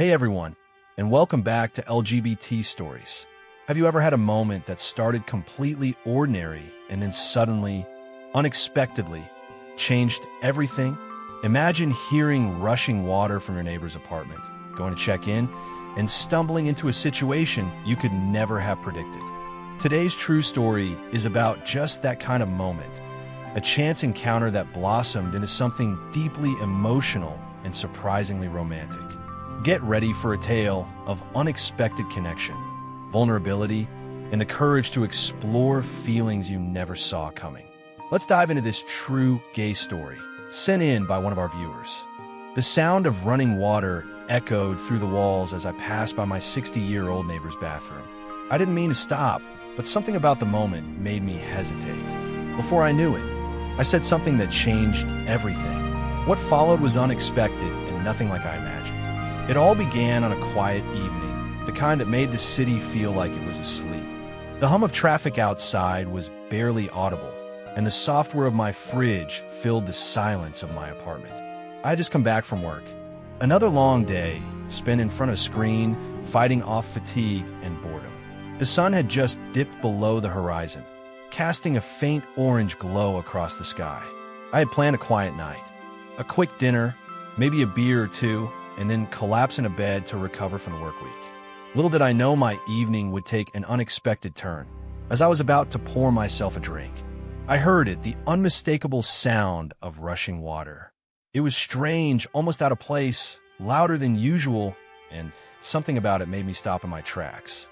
Hey everyone, and welcome back to LGBT Stories. Have you ever had a moment that started completely ordinary and then suddenly, unexpectedly, changed everything? Imagine hearing rushing water from your neighbor's apartment, going to check in, and stumbling into a situation you could never have predicted. Today's true story is about just that kind of moment, a chance encounter that blossomed into something deeply emotional and surprisingly romantic. Get ready for a tale of unexpected connection, vulnerability, and the courage to explore feelings you never saw coming. Let's dive into this true gay story, sent in by one of our viewers. The sound of running water echoed through the walls as I passed by my 60-year-old neighbor's bathroom. I didn't mean to stop, but something about the moment made me hesitate. Before I knew it, I said something that changed everything. What followed was unexpected and nothing like I imagined. It all began on a quiet evening, the kind that made the city feel like it was asleep. The hum of traffic outside was barely audible, and the soft whir of my fridge filled the silence of my apartment. I had just come back from work. Another long day, spent in front of a screen, fighting off fatigue and boredom. The sun had just dipped below the horizon, casting a faint orange glow across the sky. I had planned a quiet night, a quick dinner, maybe a beer or two, and then collapse in a bed to recover from the work week. Little did I know my evening would take an unexpected turn. As I was about to pour myself a drink, I heard it, the unmistakable sound of rushing water. It was strange, almost out of place, louder than usual, and something about it made me stop in my tracks.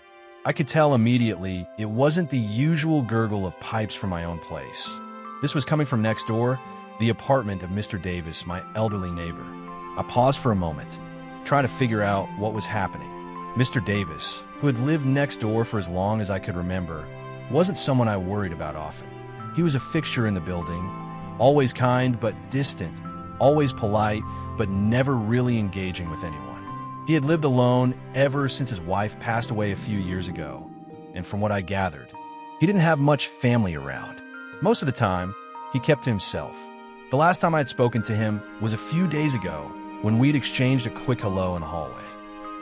I could tell immediately it wasn't the usual gurgle of pipes from my own place. This was coming from next door, the apartment of Mr. Davis, my elderly neighbor. I paused for a moment, trying to figure out what was happening. Mr. Davis, who had lived next door for as long as I could remember, wasn't someone I worried about often. He was a fixture in the building, always kind but distant, always polite but never really engaging with anyone. He had lived alone ever since his wife passed away a few years ago, and from what I gathered, he didn't have much family around. Most of the time, he kept to himself. The last time I had spoken to him was a few days ago, when we'd exchanged a quick hello in the hallway.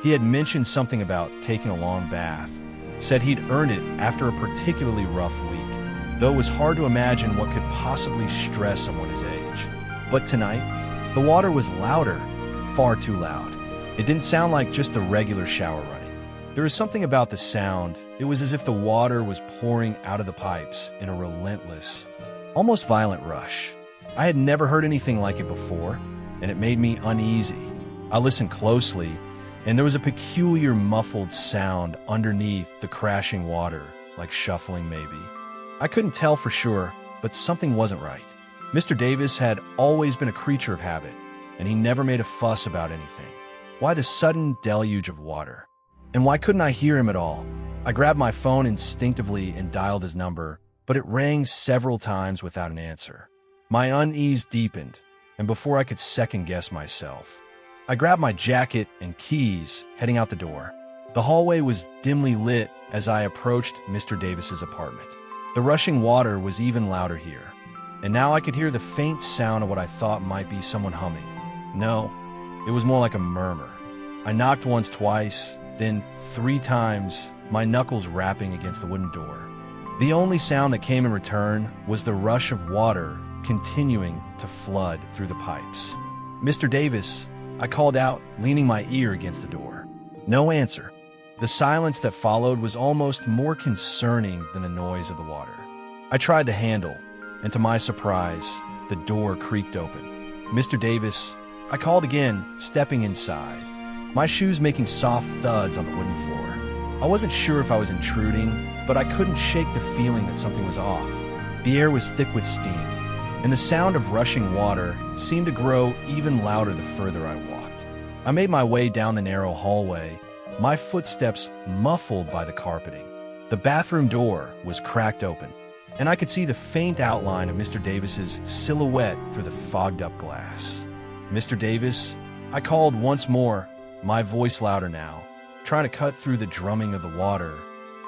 He had mentioned something about taking a long bath, said he'd earned it after a particularly rough week, though it was hard to imagine what could possibly stress someone his age. But tonight, the water was louder, far too loud. It didn't sound like just a regular shower running. There was something about the sound. It was as if the water was pouring out of the pipes in a relentless, almost violent rush. I had never heard anything like it before, and it made me uneasy. I listened closely, and there was a peculiar muffled sound underneath the crashing water, like shuffling maybe. I couldn't tell for sure, but something wasn't right. Mr. Davis had always been a creature of habit, and he never made a fuss about anything. Why the sudden deluge of water? And why couldn't I hear him at all? I grabbed my phone instinctively and dialed his number, but it rang several times without an answer. My unease deepened, and before I could second-guess myself, I grabbed my jacket and keys, heading out the door. The hallway was dimly lit as I approached Mr. Davis's apartment. The rushing water was even louder here, and now I could hear the faint sound of what I thought might be someone humming. No, it was more like a murmur. I knocked once, twice, then 3 times, my knuckles rapping against the wooden door. The only sound that came in return was the rush of water continuing to flood through the pipes. "Mr. Davis," I called out, leaning my ear against the door. No answer. The silence that followed was almost more concerning than the noise of the water. I tried the handle, and to my surprise, the door creaked open. "Mr. Davis," I called again, stepping inside, my shoes making soft thuds on the wooden floor. I wasn't sure if I was intruding, but I couldn't shake the feeling that something was off. The air was thick with steam, and the sound of rushing water seemed to grow even louder the further I walked. I made my way down the narrow hallway, my footsteps muffled by the carpeting. The bathroom door was cracked open, and I could see the faint outline of Mr. Davis's silhouette through the fogged-up glass. "Mr. Davis," I called once more, my voice louder now, trying to cut through the drumming of the water,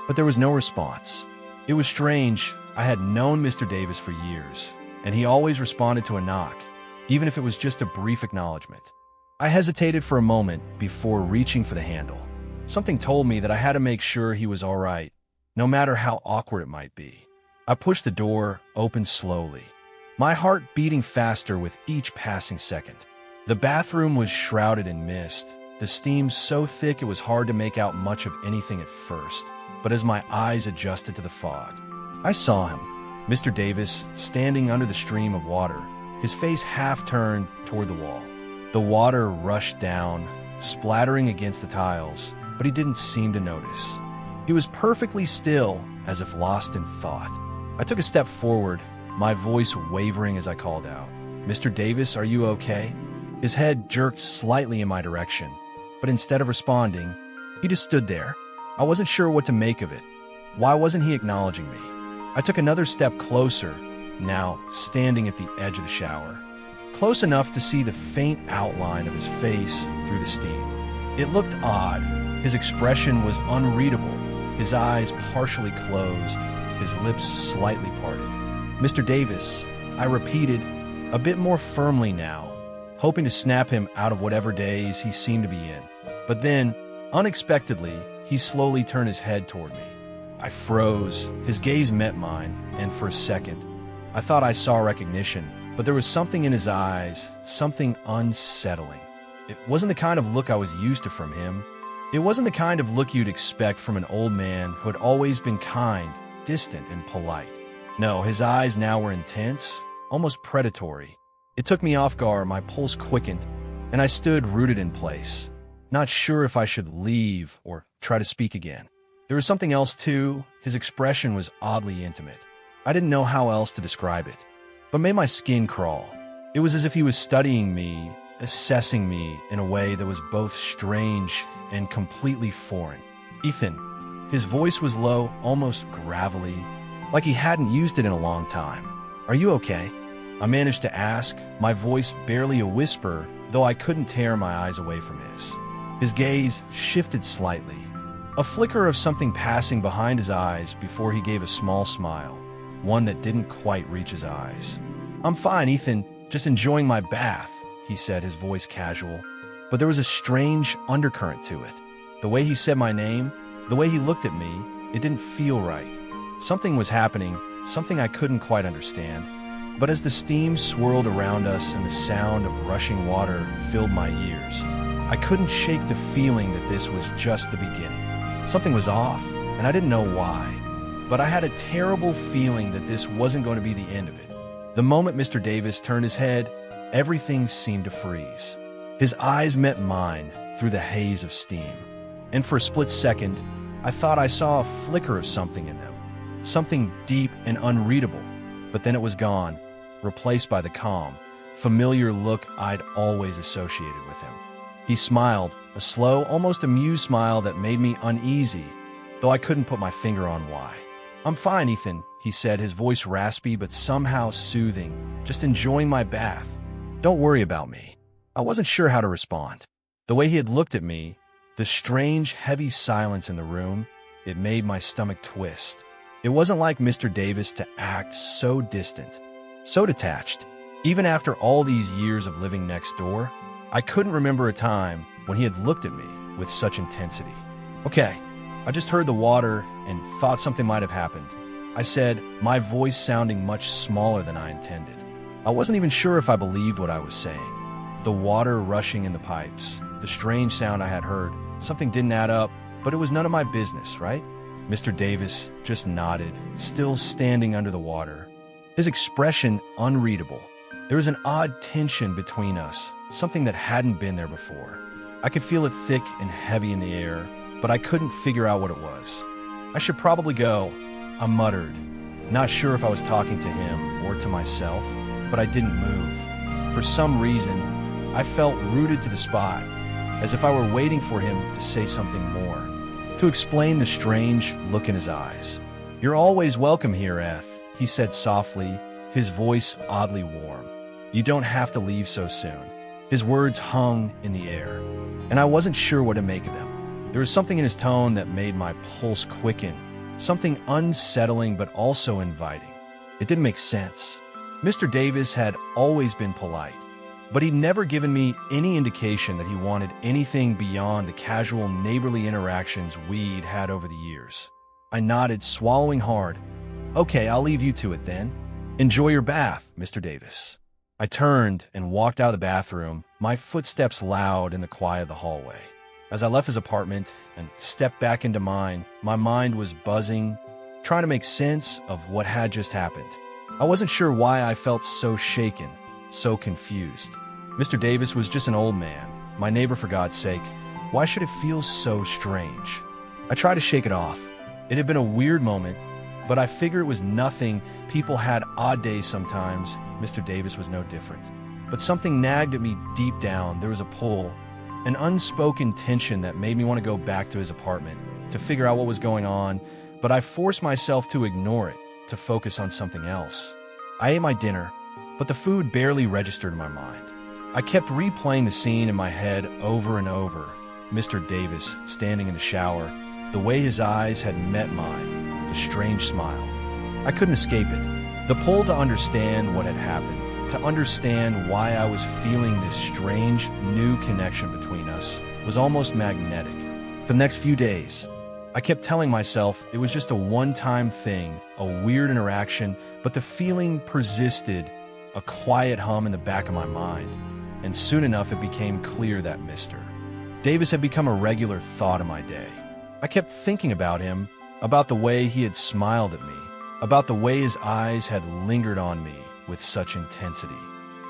but there was no response. It was strange. I had known Mr. Davis for years, and he always responded to a knock, even if it was just a brief acknowledgement. I hesitated for a moment before reaching for the handle. Something told me that I had to make sure he was all right, no matter how awkward it might be. I pushed the door open slowly, my heart beating faster with each passing second. The bathroom was shrouded in mist, the steam so thick it was hard to make out much of anything at first. But as my eyes adjusted to the fog, I saw him, Mr. Davis, standing under the stream of water, his face half turned toward the wall. The water rushed down, splattering against the tiles, but he didn't seem to notice. He was perfectly still, as if lost in thought. I took a step forward, my voice wavering as I called out, "Mr. Davis, are you okay?" His head jerked slightly in my direction, but instead of responding, he just stood there. I wasn't sure what to make of it. Why wasn't he acknowledging me? I took another step closer, now standing at the edge of the shower, close enough to see the faint outline of his face through the steam. It looked odd. His expression was unreadable, his eyes partially closed, his lips slightly parted. "Mr. Davis," I repeated, a bit more firmly now, hoping to snap him out of whatever daze he seemed to be in. But then, unexpectedly, he slowly turned his head toward me. I froze, his gaze met mine, and for a second, I thought I saw recognition, but there was something in his eyes, something unsettling. It wasn't the kind of look I was used to from him. It wasn't the kind of look you'd expect from an old man who had always been kind, distant, and polite. No, his eyes now were intense, almost predatory. It took me off guard, my pulse quickened, and I stood rooted in place, not sure if I should leave or try to speak again. There was something else too. His expression was oddly intimate. I didn't know how else to describe it, but made my skin crawl. It was as if he was studying me, assessing me in a way that was both strange and completely foreign. "Ethan." His voice was low, almost gravelly, like he hadn't used it in a long time. "Are you okay?" I managed to ask, my voice barely a whisper, though I couldn't tear my eyes away from his. His gaze shifted slightly, a flicker of something passing behind his eyes before he gave a small smile, one that didn't quite reach his eyes. "I'm fine, Ethan, just enjoying my bath," he said, his voice casual. But there was a strange undercurrent to it. The way he said my name, the way he looked at me, it didn't feel right. Something was happening, something I couldn't quite understand. But as the steam swirled around us and the sound of rushing water filled my ears, I couldn't shake the feeling that this was just the beginning. Something was off, and I didn't know why. But I had a terrible feeling that this wasn't going to be the end of it. The moment Mr. Davis turned his head, everything seemed to freeze. His eyes met mine through the haze of steam. And for a split second, I thought I saw a flicker of something in them. Something deep and unreadable. But then it was gone, replaced by the calm, familiar look I'd always associated with him. He smiled, a slow, almost amused smile that made me uneasy, though I couldn't put my finger on why. "I'm fine, Ethan," he said, his voice raspy but somehow soothing, "just enjoying my bath. Don't worry about me." I wasn't sure how to respond. The way he had looked at me, the strange, heavy silence in the room, it made my stomach twist. It wasn't like Mr. Davis to act so distant, so detached. Even after all these years of living next door, I couldn't remember a time when he had looked at me with such intensity. "Okay, I just heard the water and thought something might have happened," I said, my voice sounding much smaller than I intended. I wasn't even sure if I believed what I was saying. The water rushing in the pipes, the strange sound I had heard, something didn't add up, but it was none of my business, right? Mr. Davis just nodded, still standing under the water, his expression unreadable. There was an odd tension between us, something that hadn't been there before. I could feel it thick and heavy in the air, but I couldn't figure out what it was. "I should probably go," I muttered, not sure if I was talking to him or to myself, but I didn't move. For some reason, I felt rooted to the spot, as if I were waiting for him to say something more, to explain the strange look in his eyes. "You're always welcome here, Eth," he said softly, his voice oddly warm. "You don't have to leave so soon." His words hung in the air, and I wasn't sure what to make of them. There was something in his tone that made my pulse quicken, something unsettling but also inviting. It didn't make sense. Mr. Davis had always been polite, but he'd never given me any indication that he wanted anything beyond the casual neighborly interactions we'd had over the years. I nodded, swallowing hard. "Okay, I'll leave you to it then. Enjoy your bath, Mr. Davis." I turned and walked out of the bathroom, my footsteps loud in the quiet of the hallway. As I left his apartment and stepped back into mine, my mind was buzzing, trying to make sense of what had just happened. I wasn't sure why I felt so shaken, so confused. Mr. Davis was just an old man, my neighbor for God's sake. Why should it feel so strange? I tried to shake it off. It had been a weird moment, but I figure it was nothing. People had odd days sometimes. Mr. Davis was no different. But something nagged at me deep down. There was a pull, an unspoken tension that made me want to go back to his apartment, to figure out what was going on, but I forced myself to ignore it, to focus on something else. I ate my dinner, but the food barely registered in my mind. I kept replaying the scene in my head over and over. Mr. Davis standing in the shower, the way his eyes had met mine, the strange smile. I couldn't escape it. The pull to understand what had happened, to understand why I was feeling this strange, new connection between us, was almost magnetic. For the next few days, I kept telling myself it was just a one-time thing, a weird interaction, but the feeling persisted, a quiet hum in the back of my mind. And soon enough, it became clear that Mr. Davis had become a regular thought in my day. I kept thinking about him, about the way he had smiled at me, about the way his eyes had lingered on me with such intensity.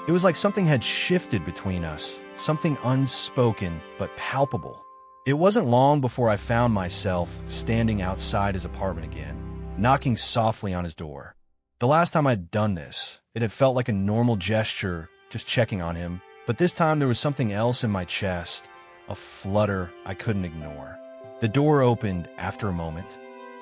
It was like something had shifted between us, something unspoken but palpable. It wasn't long before I found myself standing outside his apartment again, knocking softly on his door. The last time I'd done this, it had felt like a normal gesture, just checking on him, but this time there was something else in my chest, a flutter I couldn't ignore. The door opened after a moment,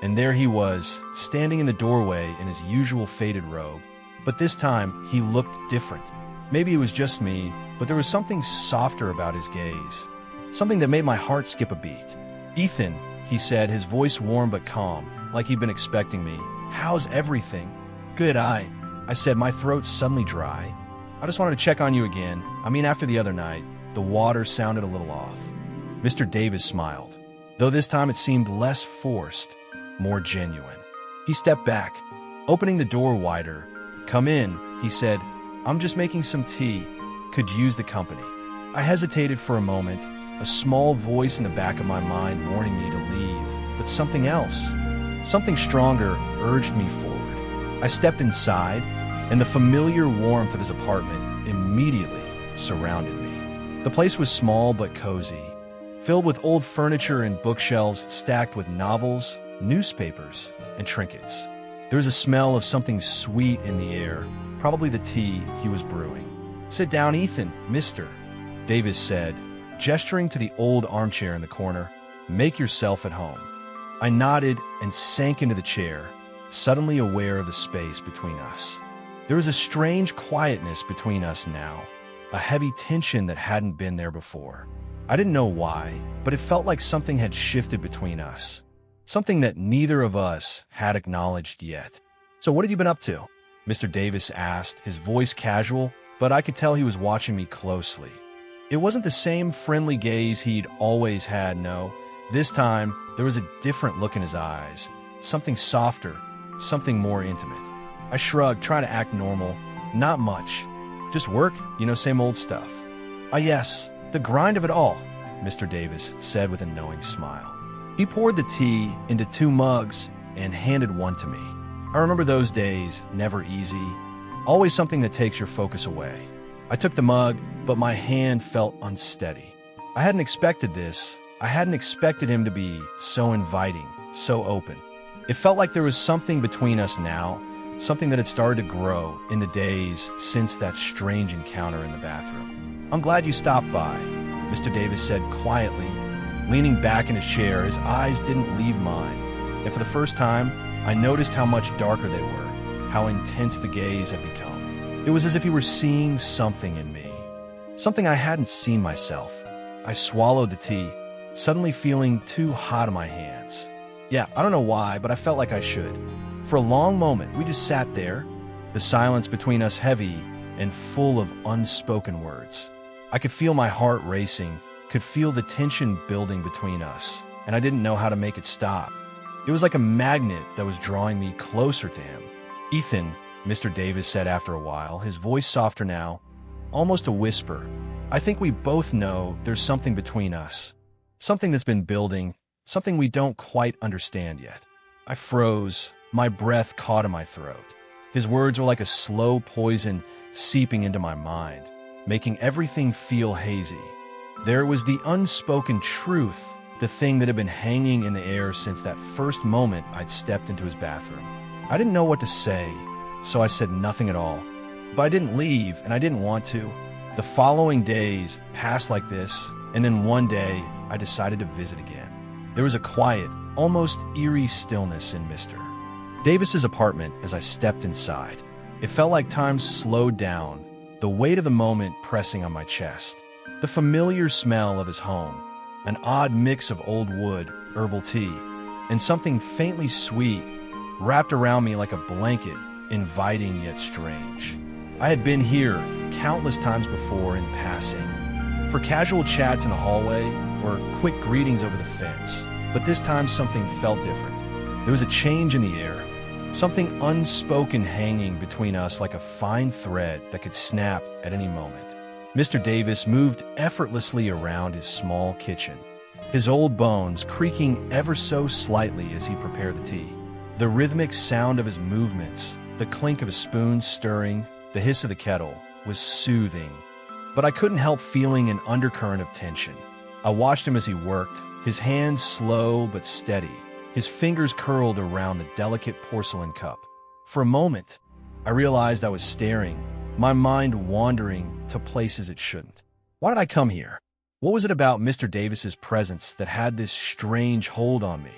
and there he was, standing in the doorway in his usual faded robe. But this time, he looked different. Maybe it was just me, but there was something softer about his gaze, something that made my heart skip a beat. "Ethan," he said, his voice warm but calm, like he'd been expecting me. "How's everything?" "Good, I said, my throat suddenly dry. "I just wanted to check on you again. After the other night." The water sounded a little off. Mr. Davis smiled, though this time it seemed less forced, more genuine. He stepped back, opening the door wider. "Come in," he said. "I'm just making some tea. Could use the company." I hesitated for a moment, a small voice in the back of my mind warning me to leave, but something else, something stronger, urged me forward. I stepped inside, and the familiar warmth of his apartment immediately surrounded me. The place was small but cozy, filled with old furniture and bookshelves stacked with novels, newspapers, and trinkets. There was a smell of something sweet in the air, probably the tea he was brewing. "Sit down, Ethan, Mr. Davis said, gesturing to the old armchair in the corner. "Make yourself at home." I nodded and sank into the chair, suddenly aware of the space between us. There was a strange quietness between us now, a heavy tension that hadn't been there before. I didn't know why, but it felt like something had shifted between us, something that neither of us had acknowledged yet. "So what have you been up to?" Mr. Davis asked, his voice casual, but I could tell he was watching me closely. It wasn't the same friendly gaze he'd always had, no. This time, there was a different look in his eyes, something softer, something more intimate. I shrugged, trying to act normal. "Not much. Just work, same old stuff." Yes, the grind of it all," Mr. Davis said with a knowing smile. He poured the tea into 2 mugs and handed one to me. I remember those days, never easy, always something that takes your focus away. I took the mug, but my hand felt unsteady. I hadn't expected this. I hadn't expected him to be so inviting, so open. It felt like there was something between us now, something that had started to grow in the days since that strange encounter in the bathroom. "I'm glad you stopped by," Mr. Davis said quietly, leaning back in his chair. His eyes didn't leave mine, and for the first time, I noticed how much darker they were, how intense the gaze had become. It was as if he were seeing something in me, something I hadn't seen myself. I swallowed the tea, suddenly feeling too hot in my hands. I don't know why, but I felt like I should. For a long moment, we just sat there, the silence between us heavy, and full of unspoken words. I could feel my heart racing, could feel the tension building between us, and I didn't know how to make it stop. It was like a magnet that was drawing me closer to him. "Ethan," Mr. Davis said after a while, his voice softer now, almost a whisper. "I think we both know there's something between us. Something that's been building, something we don't quite understand yet." I froze, my breath caught in my throat. His words were like a slow poison seeping into my mind, making everything feel hazy. There was the unspoken truth, the thing that had been hanging in the air since that first moment I'd stepped into his bathroom. I didn't know what to say, so I said nothing at all. But I didn't leave, and I didn't want to. The following days passed like this, and then one day, I decided to visit again. There was a quiet, almost eerie stillness in Mr. Davis's apartment as I stepped inside. It felt like time slowed down, the weight of the moment pressing on my chest. The familiar smell of his home, an odd mix of old wood, herbal tea, and something faintly sweet, wrapped around me like a blanket, inviting yet strange. I had been here countless times before in passing, for casual chats in the hallway or quick greetings over the fence, but this time something felt different. There was a change in the air, something unspoken hanging between us like a fine thread that could snap at any moment. Mr. Davis moved effortlessly around his small kitchen, his old bones creaking ever so slightly as he prepared the tea. The rhythmic sound of his movements, the clink of a spoon stirring, the hiss of the kettle, was soothing. But I couldn't help feeling an undercurrent of tension. I watched him as he worked, his hands slow but steady, his fingers curled around the delicate porcelain cup. For a moment, I realized I was staring, my mind wandering to places it shouldn't. Why did I come here? What was it about Mr. Davis's presence that had this strange hold on me?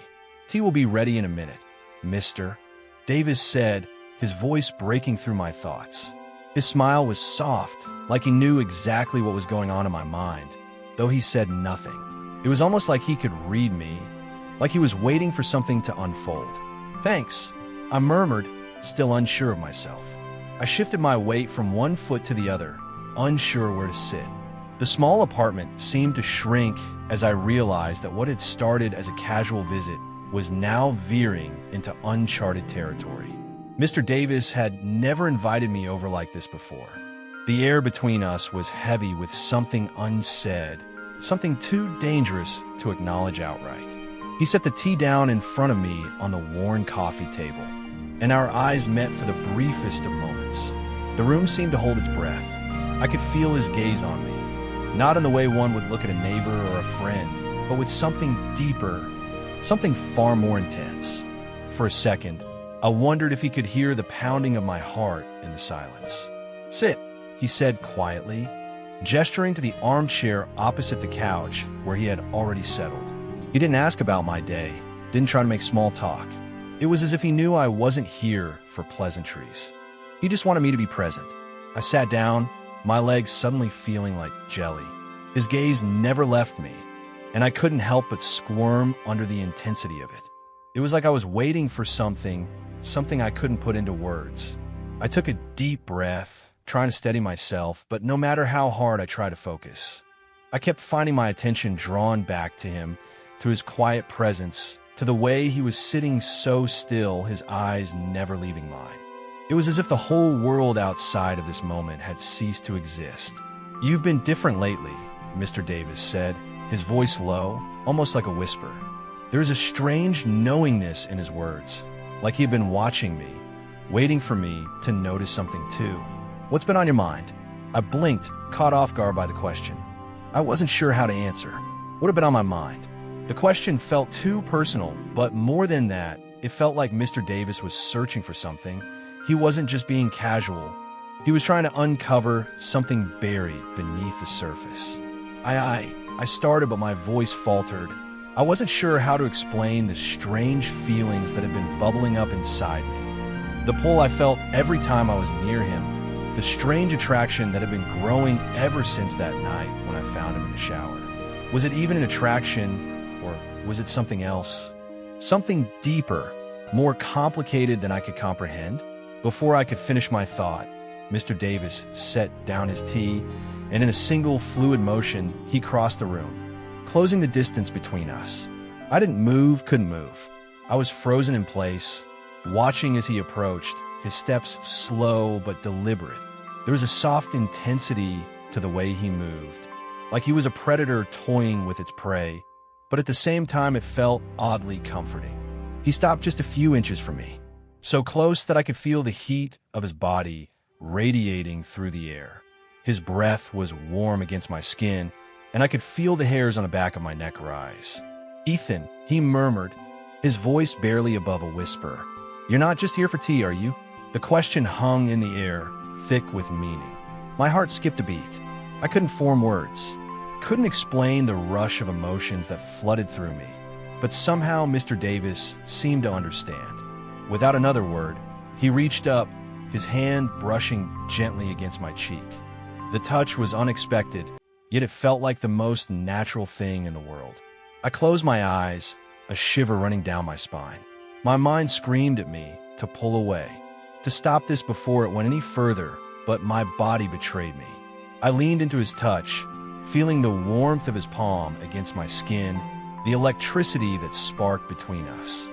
"Tea will be ready in a minute, Mr. Davis said, his voice breaking through my thoughts. His smile was soft, like he knew exactly what was going on in my mind, though he said nothing. It was almost like he could read me, like he was waiting for something to unfold. "Thanks," I murmured, still unsure of myself. I shifted my weight from one foot to the other, unsure where to sit. The small apartment seemed to shrink as I realized that what had started as a casual visit was now veering into uncharted territory. Mr. Davis had never invited me over like this before. The air between us was heavy with something unsaid, something too dangerous to acknowledge outright. He set the tea down in front of me on the worn coffee table, and our eyes met for the briefest of moments. The room seemed to hold its breath. I could feel his gaze on me, not in the way one would look at a neighbor or a friend, but with something deeper, something far more intense. For a second, I wondered if he could hear the pounding of my heart in the silence. "Sit," he said quietly, gesturing to the armchair opposite the couch where he had already settled. He didn't ask about my day, didn't try to make small talk. It was as if he knew I wasn't here for pleasantries. He just wanted me to be present. I sat down, my legs suddenly feeling like jelly. His gaze never left me, and I couldn't help but squirm under the intensity of it. It was like I was waiting for something I couldn't put into words. I took a deep breath, trying to steady myself, but no matter how hard I tried to focus, I kept finding my attention drawn back to him, to his quiet presence, to the way he was sitting so still, his eyes never leaving mine. It was as if the whole world outside of this moment had ceased to exist. "You've been different lately," Mr. Davis said, his voice low, almost like a whisper. There was a strange knowingness in his words, like he had been watching me, waiting for me to notice something too. "What's been on your mind?" I blinked, caught off guard by the question. I wasn't sure how to answer. What had been on my mind? The question felt too personal, but more than that, it felt like Mr. Davis was searching for something. He wasn't just being casual. He was trying to uncover something buried beneath the surface. I started, but my voice faltered. I wasn't sure how to explain the strange feelings that had been bubbling up inside me. The pull I felt every time I was near him, the strange attraction that had been growing ever since that night when I found him in the shower. Was it even an attraction, or was it something else? Something deeper, more complicated than I could comprehend? Before I could finish my thought, Mr. Davis set down his tea, and in a single fluid motion, he crossed the room, closing the distance between us. I didn't move, couldn't move. I was frozen in place, watching as he approached, his steps slow but deliberate. There was a soft intensity to the way he moved, like he was a predator toying with its prey, but at the same time it felt oddly comforting. He stopped just a few inches from me, so close that I could feel the heat of his body radiating through the air. His breath was warm against my skin, and I could feel the hairs on the back of my neck rise. "Ethan," he murmured, his voice barely above a whisper. "You're not just here for tea, are you?" The question hung in the air, thick with meaning. My heart skipped a beat. I couldn't form words, couldn't explain the rush of emotions that flooded through me. But somehow Mr. Davis seemed to understand. Without another word, he reached up, his hand brushing gently against my cheek. The touch was unexpected, yet it felt like the most natural thing in the world. I closed my eyes, a shiver running down my spine. My mind screamed at me to pull away, to stop this before it went any further, but my body betrayed me. I leaned into his touch, feeling the warmth of his palm against my skin, the electricity that sparked between us.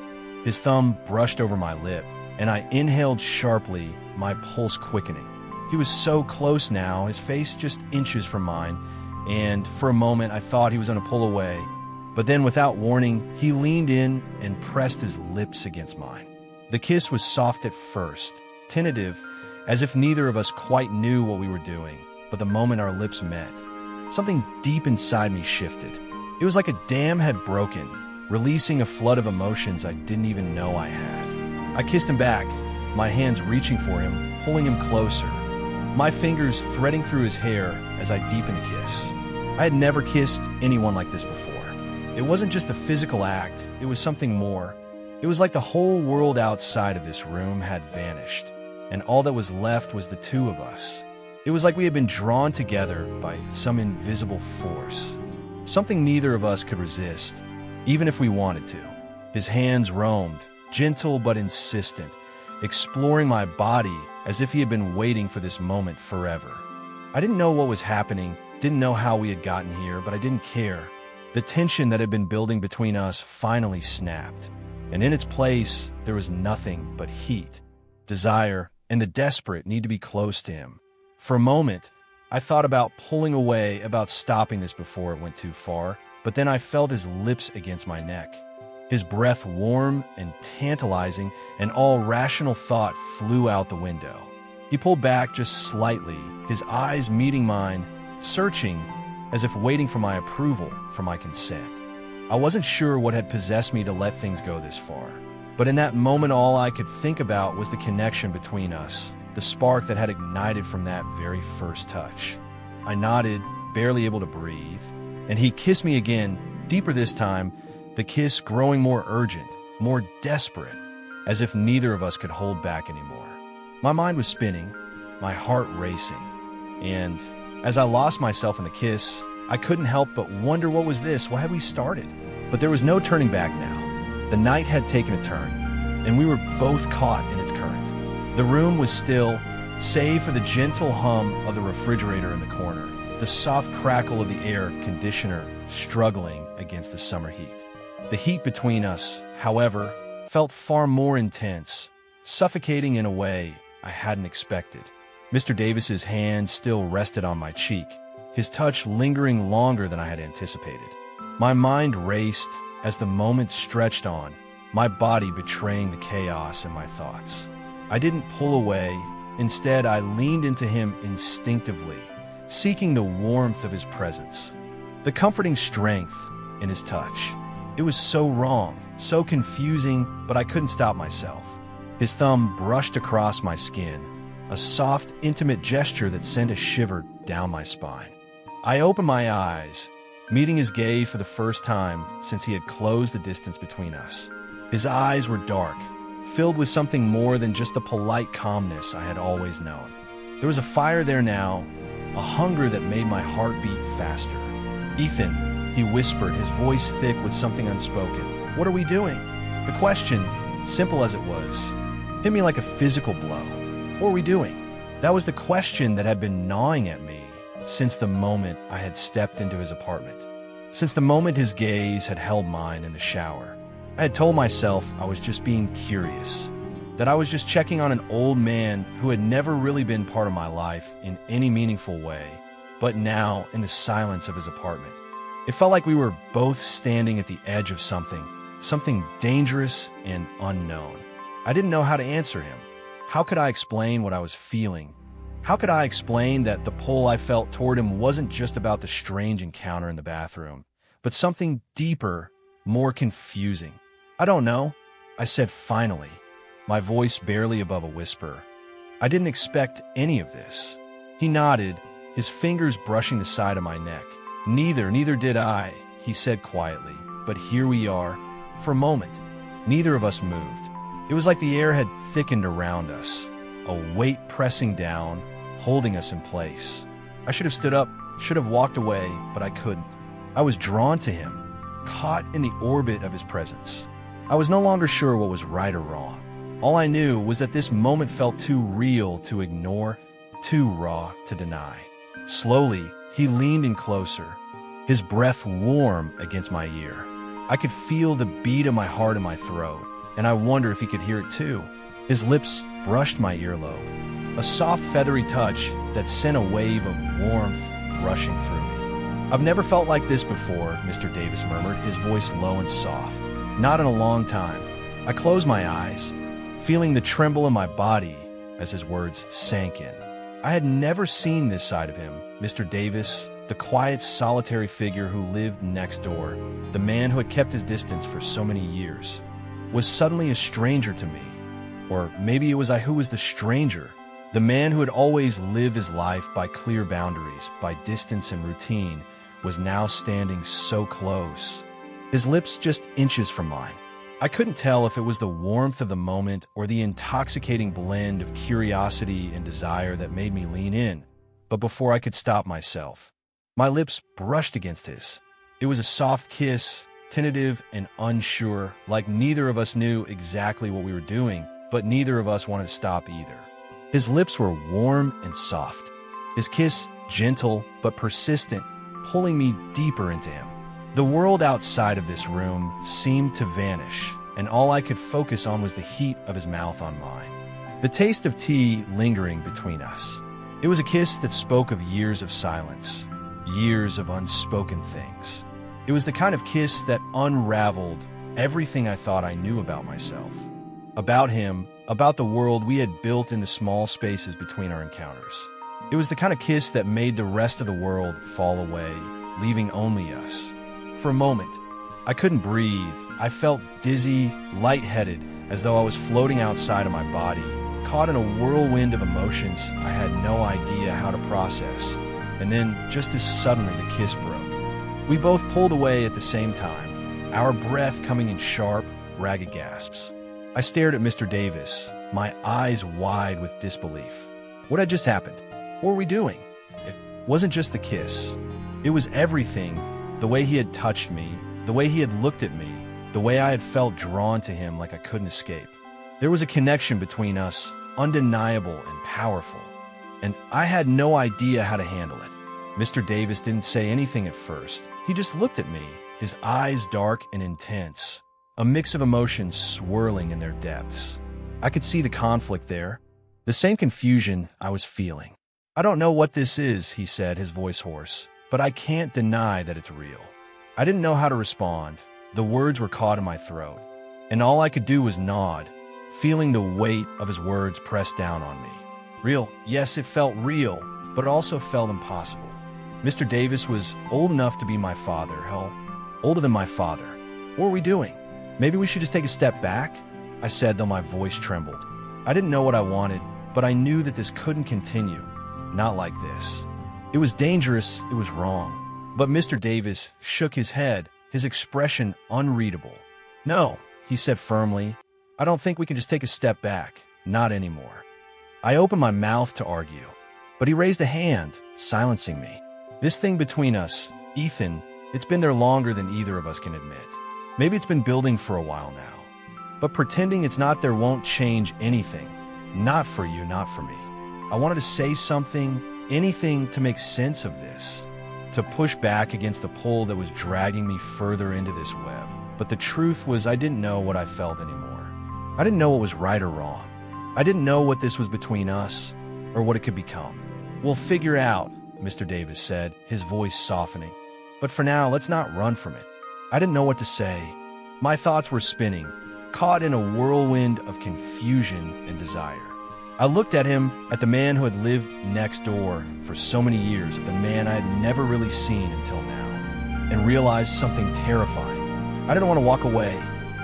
His thumb brushed over my lip, and I inhaled sharply, my pulse quickening. He was so close now, his face just inches from mine, and for a moment I thought he was going to pull away. But then, without warning, he leaned in and pressed his lips against mine. The kiss was soft at first, tentative, as if neither of us quite knew what we were doing. But the moment our lips met, something deep inside me shifted. It was like a dam had broken, releasing a flood of emotions I didn't even know I had. I kissed him back, my hands reaching for him, pulling him closer, my fingers threading through his hair as I deepened the kiss. I had never kissed anyone like this before. It wasn't just a physical act, it was something more. It was like the whole world outside of this room had vanished, and all that was left was the two of us. It was like we had been drawn together by some invisible force, something neither of us could resist, even if we wanted to. His hands roamed, gentle but insistent, exploring my body as if he had been waiting for this moment forever. I didn't know what was happening, didn't know how we had gotten here, but I didn't care. The tension that had been building between us finally snapped, and in its place, there was nothing but heat, desire, and the desperate need to be close to him. For a moment, I thought about pulling away, about stopping this before it went too far, but then I felt his lips against my neck. His breath warm and tantalizing, and all rational thought flew out the window. He pulled back just slightly, his eyes meeting mine, searching, as if waiting for my approval, for my consent. I wasn't sure what had possessed me to let things go this far, but in that moment all I could think about was the connection between us, the spark that had ignited from that very first touch. I nodded, barely able to breathe, and he kissed me again, deeper this time, the kiss growing more urgent, more desperate, as if neither of us could hold back anymore. My mind was spinning, my heart racing, and as I lost myself in the kiss, I couldn't help but wonder what was this, why had we started? But there was no turning back now. The night had taken a turn, and we were both caught in its current. The room was still, save for the gentle hum of the refrigerator in the corner, the soft crackle of the air conditioner struggling against the summer heat. The heat between us, however, felt far more intense, suffocating in a way I hadn't expected. Mr. Davis's hand still rested on my cheek, his touch lingering longer than I had anticipated. My mind raced as the moment stretched on, my body betraying the chaos in my thoughts. I didn't pull away. Instead, I leaned into him instinctively, seeking the warmth of his presence, the comforting strength in his touch. It was so wrong, so confusing, but I couldn't stop myself. His thumb brushed across my skin, a soft, intimate gesture that sent a shiver down my spine. I opened my eyes, meeting his gaze for the first time since he had closed the distance between us. His eyes were dark, filled with something more than just the polite calmness I had always known. There was a fire there now, a hunger that made my heart beat faster. "Ethan," he whispered, his voice thick with something unspoken. "What are we doing?" The question, simple as it was, hit me like a physical blow. What were we doing? That was the question that had been gnawing at me since the moment I had stepped into his apartment. Since the moment his gaze had held mine in the shower. I had told myself I was just being curious, that I was just checking on an old man who had never really been part of my life in any meaningful way, but now in the silence of his apartment. It felt like we were both standing at the edge of something dangerous and unknown. I didn't know how to answer him. How could I explain what I was feeling? How could I explain that the pull I felt toward him wasn't just about the strange encounter in the bathroom, but something deeper, more confusing? I don't know, I said finally, my voice barely above a whisper. I didn't expect any of this. He nodded, his fingers brushing the side of my neck. Neither did I, he said quietly, but here we are. For a moment, neither of us moved. It was like the air had thickened around us, a weight pressing down, holding us in place. I should have stood up, should have walked away, but I couldn't. I was drawn to him, caught in the orbit of his presence. I was no longer sure what was right or wrong. All I knew was that this moment felt too real to ignore, too raw to deny. Slowly, he leaned in closer, his breath warm against my ear. I could feel the beat of my heart in my throat, and I wondered if he could hear it too. His lips brushed my earlobe, a soft feathery touch that sent a wave of warmth rushing through me. I've never felt like this before, Mr. Davis murmured, his voice low and soft. Not in a long time. I closed my eyes, feeling the tremble in my body as his words sank in. I had never seen this side of him, Mr. Davis, the quiet, solitary figure who lived next door, the man who had kept his distance for so many years, was suddenly a stranger to me. Or maybe it was I who was the stranger. The man who had always lived his life by clear boundaries, by distance and routine, was now standing so close, his lips just inches from mine. I couldn't tell if it was the warmth of the moment or the intoxicating blend of curiosity and desire that made me lean in. But before I could stop myself, my lips brushed against his. It was a soft kiss, tentative and unsure, like neither of us knew exactly what we were doing, but neither of us wanted to stop either. His lips were warm and soft, his kiss gentle but persistent, pulling me deeper into him. The world outside of this room seemed to vanish, and all I could focus on was the heat of his mouth on mine, the taste of tea lingering between us. It was a kiss that spoke of years of silence, years of unspoken things. It was the kind of kiss that unraveled everything I thought I knew about myself, about him, about the world we had built in the small spaces between our encounters. It was the kind of kiss that made the rest of the world fall away, leaving only us. For a moment, I couldn't breathe. I felt dizzy, lightheaded, as though I was floating outside of my body, caught in a whirlwind of emotions I had no idea how to process. And then, just as suddenly, the kiss broke. We both pulled away at the same time, our breath coming in sharp, ragged gasps. I stared at Mr. Davis, my eyes wide with disbelief. What had just happened? What were we doing? It wasn't just the kiss. It was everything. The way he had touched me, the way he had looked at me, the way I had felt drawn to him like I couldn't escape. There was a connection between us, undeniable and powerful, and I had no idea how to handle it. Mr. Davis didn't say anything at first. He just looked at me, his eyes dark and intense, a mix of emotions swirling in their depths. I could see the conflict there, the same confusion I was feeling. "I don't know what this is," he said, his voice hoarse, "but I can't deny that it's real." I didn't know how to respond. The words were caught in my throat, and all I could do was nod, feeling the weight of his words press down on me. Real, yes, it felt real, but it also felt impossible. Mr. Davis was old enough to be my father, hell, older than my father. What were we doing? Maybe we should just take a step back, I said, though my voice trembled. I didn't know what I wanted, but I knew that this couldn't continue. Not like this. It was dangerous, it was wrong. But Mr. Davis shook his head, his expression unreadable. "No," he said firmly, "I don't think we can just take a step back. Not anymore." I opened my mouth to argue, but he raised a hand, silencing me. "This thing between us, Ethan, it's been there longer than either of us can admit. Maybe it's been building for a while now. But pretending it's not there won't change anything. Not for you, not for me." I wanted to say something, anything to make sense of this, to push back against the pull that was dragging me further into this web. But the truth was I didn't know what I felt anymore. I didn't know what was right or wrong. I didn't know what this was between us or what it could become. We'll figure out, Mr. Davis said, his voice softening. But for now, let's not run from it. I didn't know what to say. My thoughts were spinning, caught in a whirlwind of confusion and desire. I looked at him, at the man who had lived next door for so many years, at the man I had never really seen until now, and realized something terrifying. I didn't want to walk away,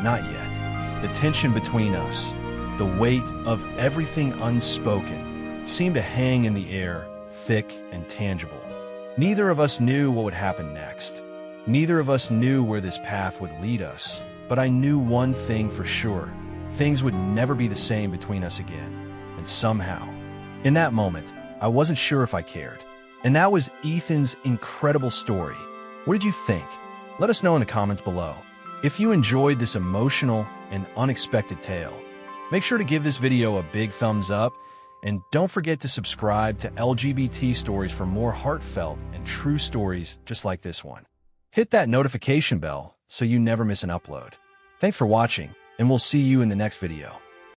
not yet. The tension between us, the weight of everything unspoken, seemed to hang in the air, thick and tangible. Neither of us knew what would happen next. Neither of us knew where this path would lead us, but I knew one thing for sure. Things would never be the same between us again. And somehow, in that moment, I wasn't sure if I cared. And that was Ethan's incredible story. What did you think? Let us know in the comments below. If you enjoyed this emotional and unexpected tale, make sure to give this video a big thumbs up, and don't forget to subscribe to LGBT Stories for more heartfelt and true stories just like this one. Hit that notification bell so you never miss an upload. Thanks for watching, and we'll see you in the next video.